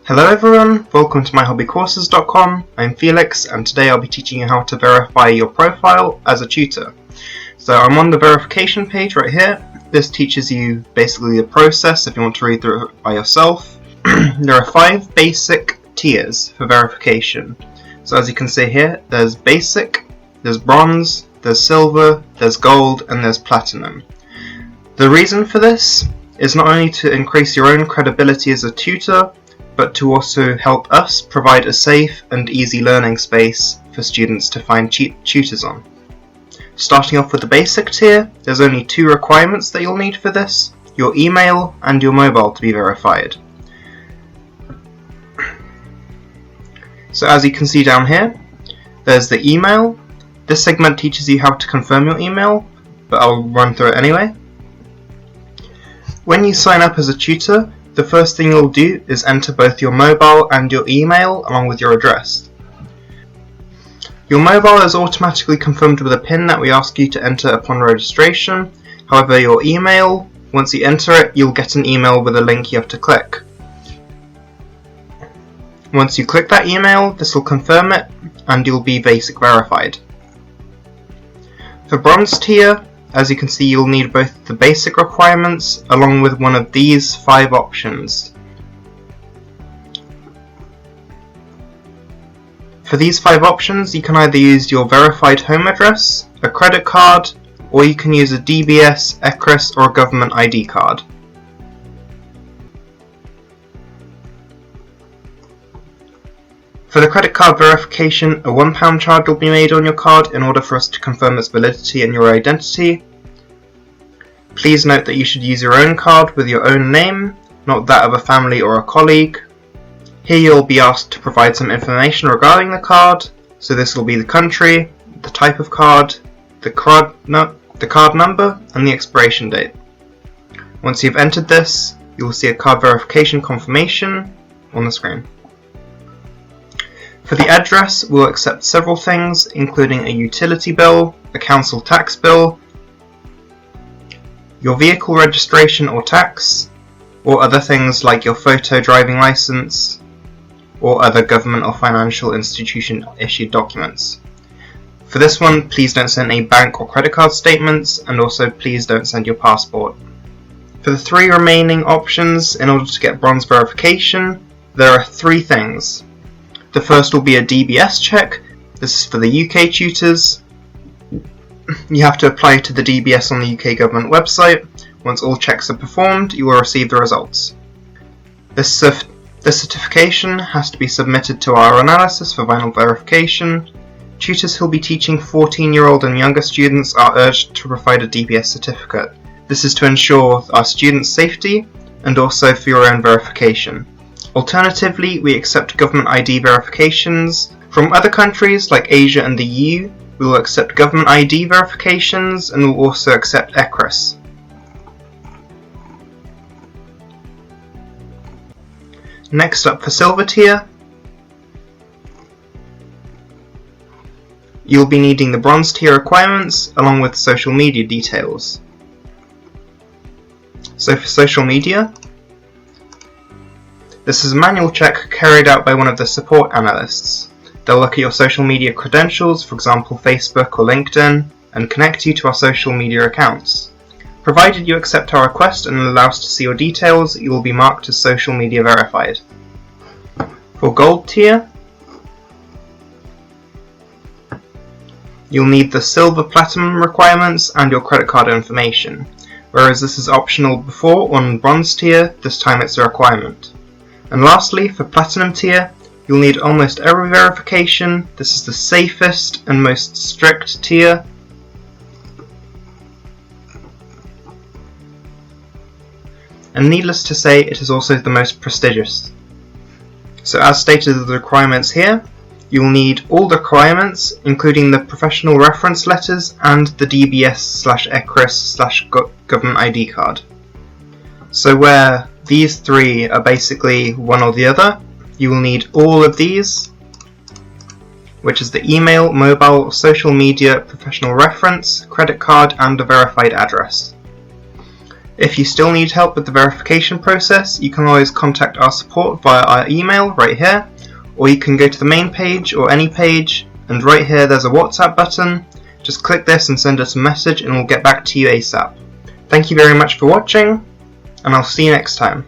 Hello everyone, welcome to MyHobbyCourses.com. I'm Felix and today I'll be teaching you how to verify your profile as a tutor. So I'm on the verification page right here. This teaches you basically the process if you want to read through it by yourself. There are 5 basic tiers for verification. So as you can see here, there's basic, there's bronze, there's silver, there's gold and there's platinum. The reason for this is not only to increase your own credibility as a tutor, but to also help us provide a safe and easy learning space for students to find tutors on. Starting off with the basic tier, there's only 2 requirements that you'll need for this: your email and your mobile to be verified. So as you can see down here, there's the email. This segment teaches you how to confirm your email, but I'll run through it anyway. When you sign up as a tutor, the first thing you'll do is enter both your mobile and your email along with your address. Your mobile is automatically confirmed with a PIN that we ask you to enter upon registration. However, your email, once you enter it, you'll get an email with a link you have to click. Once you click that email, this will confirm it and you'll be basic verified. For bronze tier, as you can see, you'll need both the basic requirements along with one of these 5 options. For these 5 options, you can either use your verified home address, a credit card, or you can use a DBS, ECRIS, or a government ID card. For the credit card verification, a £1 charge will be made on your card in order for us to confirm its validity and your identity. Please note that you should use your own card with your own name, not that of a family or a colleague. Here you'll be asked to provide some information regarding the card, so this will be the country, the type of card, the card number, and the expiration date. Once you've entered this, you will see a card verification confirmation on the screen. For the address, we'll accept several things, including a utility bill, a council tax bill, your vehicle registration or tax, or other things like your photo driving license, or other government or financial institution issued documents. For this one, please don't send any bank or credit card statements, and also please don't send your passport. For the 3 remaining options, in order to get bronze verification, there are 3 things. The first will be a DBS check. This is for the UK tutors. You have to apply to the DBS on the UK government website. Once all checks are performed, you will receive the results. This certification has to be submitted to our analysis for final verification. Tutors who will be teaching 14-year-old and younger students are urged to provide a DBS certificate. This is to ensure our students' safety and also for your own verification. Alternatively, we accept government ID verifications. From other countries like Asia and the EU, we will accept government ID verifications and will also accept ECRIS. Next up, for silver tier, you'll be needing the bronze tier requirements along with social media details. So for social media, this is a manual check carried out by one of the support analysts. They'll look at your social media credentials, for example Facebook or LinkedIn, and connect you to our social media accounts. Provided you accept our request and allow us to see your details, you will be marked as social media verified. For gold tier, you'll need the silver platinum requirements and your credit card information, whereas this is optional before on bronze tier, this time it's a requirement. And lastly, for platinum tier, you'll need almost every verification. This is the safest and most strict tier. And needless to say, it is also the most prestigious. So as stated in the requirements here, you'll need all the requirements, including the professional reference letters and the DBS/ECRIS/government ID card. So where these 3 are basically one or the other, you will need all of these, which is the email, mobile, social media, professional reference, credit card, and a verified address. If you still need help with the verification process, you can always contact our support via our email right here, or you can go to the main page or any page, and right here there's a WhatsApp button. Just click this and send us a message and we'll get back to you ASAP. Thank you very much for watching, and I'll see you next time.